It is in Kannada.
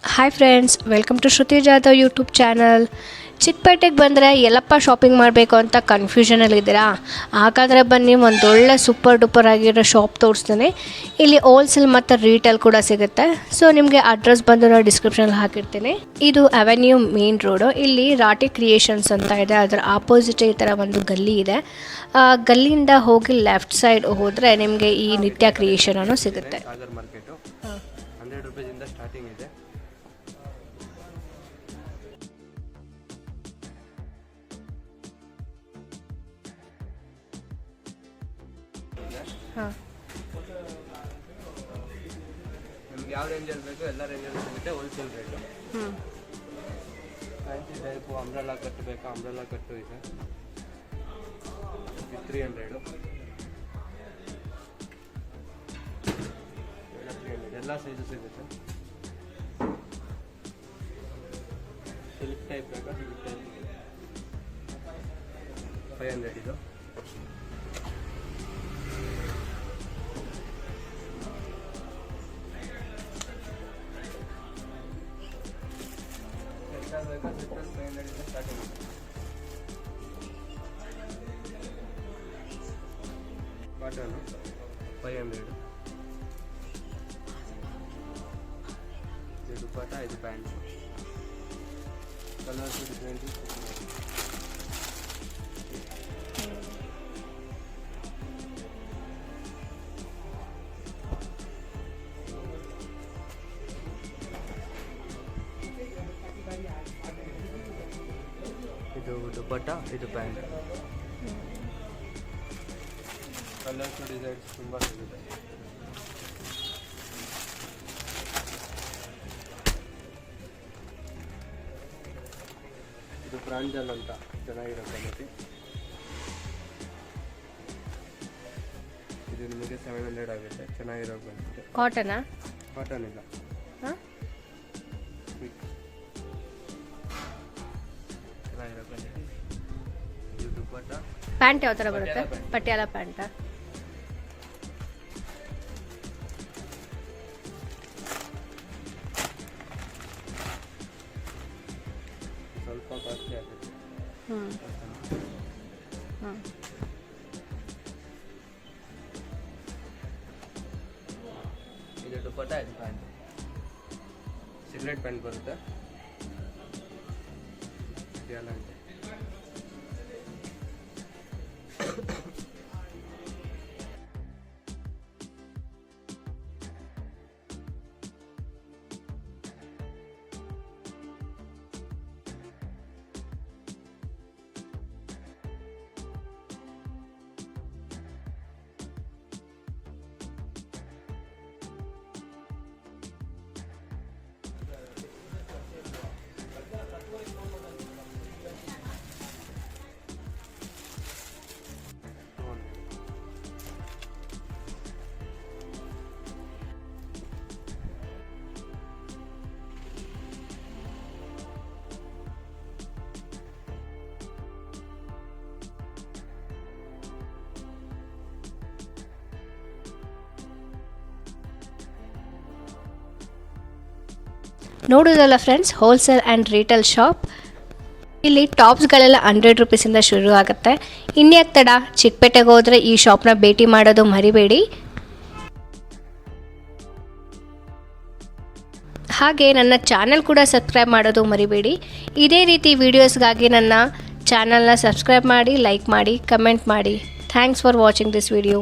Hi friends, welcome to Shruti Jadhav YouTube channel. ಚಿಕ್ಕಪೇಟೆಗೆ ಬಂದರೆ ಎಲ್ಲಪ್ಪ ಶಾಪಿಂಗ್ ಮಾಡಬೇಕು ಅಂತ ಕನ್ಫ್ಯೂಷನಲ್ಲಿದ್ದೀರಾ? ಹಾಗಾದರೆ ಬನ್ನಿ, ಒಂದೊಳ್ಳೆ ಸೂಪರ್ ಡೂಪರ್ ಆಗಿರೋ ಶಾಪ್ ತೋರಿಸ್ತೀನಿ. ಇಲ್ಲಿ ಹೋಲ್ಸೇಲ್ ಮತ್ತು ರೀಟೇಲ್ ಕೂಡ ಸಿಗುತ್ತೆ. ಸೊ ನಿಮಗೆ ಅಡ್ರೆಸ್ ಬಂದು ನಾನು ಡಿಸ್ಕ್ರಿಪ್ಷನಲ್ಲಿ ಹಾಕಿರ್ತೀನಿ. ಇದು ಅವೆನ್ಯೂ ಮೇನ್ ರೋಡು. ಇಲ್ಲಿ ರಾಟಿ ಕ್ರಿಯೇಷನ್ಸ್ ಅಂತ ಇದೆ, ಅದರ ಆಪೋಸಿಟ್ ಈ ಥರ ಒಂದು ಗಲ್ಲಿ ಇದೆ. ಗಲ್ಲಿಯಿಂದ ಹೋಗಿ ಲೆಫ್ಟ್ ಸೈಡ್ ಹೋದರೆ ನಿಮಗೆ ಈ ನಿತ್ಯ ಕ್ರಿಯೇಷನ್ ಅನ್ನೋ ಸಿಗುತ್ತೆ. ಸ್ಟಾರ್ಟಿಂಗ್ ಇದೆ. ನಿಮ್ಗೆ ಯಾವ ರೇಂಜಲ್ಲಿ ಬೇಕು ಎಲ್ಲ ರೇಂಜಲ್ಲಿ ಸಿಗುತ್ತೆ. Wholesale rate. Fancy type umbrella ಕಟ್ಟು ಬೇಕಾ? ಅಂಬ್ರೆಲಾ ಕಟ್ಟು ಇದೆ 300. ಎಲ್ಲ ಸೈಜು ಸಿಗುತ್ತೆ. ಸಿಲ್ಕ್ ಟೈಪ್ ಬೇಕಾ? ಸಿಲ್ಕ್ ಟೈಪ್ 500 ಇದು. ಬೇಕಾ? 500 ಸ್ಟಾರ್ಟಿಂಗ್. ಕಾಟನು 500. ಇದು ದುಪಟ್ಟ, ಇದು ಪ್ಯಾಂಟ್. Colours different. ಇದು ದುಪಟ್ಟ, ಇದು ಪ್ಯಾಂಟ್. ಕಲರ್ಸ್ ಡಿಸೈನ್ಸ್ ತುಂಬ ಸಿಗುತ್ತೆ. ಇದು ಪ್ರಾಂಜಲ್ ಅಂತ ಚೆನ್ನಾಗಿರೋ ಕ್ವಾಲಿಟಿ. ಇದು ನಿಮಗೆ 700 ಆಗುತ್ತೆ. ಚೆನ್ನಾಗಿರೋ ಕ್ವಾಲಿಟಿ. ಕಾಟನಾ? ಕಾಟನ್ ಇಲ್ಲ. ಚೆನ್ನಾಗಿರೋ ಕ್ವಾಲಿಟಿ. ಇದು ದುಪಟ್ಟ. ಪ್ಯಾಂಟ್ ಯಾವ ಥರ ಬರುತ್ತೆ? ಪಟಿಯಾಲ ಪ್ಯಾಂಟಾ? ಸ್ವಲ್ಪ ಕಾಸ್ಟ್ಲಿ ಆಗುತ್ತೆ. ಇದು ದುಪಟ್ಟ, ಇದು ಪ್ಯಾಂಟ್. ಸಿಗರೇಟ್ ಪ್ಯಾಂಟ್ ಬರುತ್ತೆ. ಇದೆಲ್ಲ ಇದೆ. ನೋಡೋದಲ್ಲ friends, wholesale and retail shop. ಇಲ್ಲಿ ಟಾಪ್ಸ್ಗಳೆಲ್ಲ 100 ರುಪೀಸಿಂದ ಶುರು ಆಗುತ್ತೆ. ಇನ್ಯಾಕೆ ತಡ, ಚಿಕ್ಕಪೇಟೆಗೆ ಹೋದರೆ ಈ ಶಾಪ್ನ ಭೇಟಿ ಮಾಡೋದು ಮರಿಬೇಡಿ. ಹಾಗೆ ನನ್ನ ಚಾನಲ್ ಕೂಡ ಸಬ್ಸ್ಕ್ರೈಬ್ ಮಾಡೋದು ಮರಿಬೇಡಿ. ಇದೇ ರೀತಿ ವೀಡಿಯೋಸ್ಗಾಗಿ ನನ್ನ ಚಾನಲ್ನ ಸಬ್ಸ್ಕ್ರೈಬ್ ಮಾಡಿ, ಲೈಕ್ ಮಾಡಿ, ಕಮೆಂಟ್ ಮಾಡಿ. Thanks for watching this video.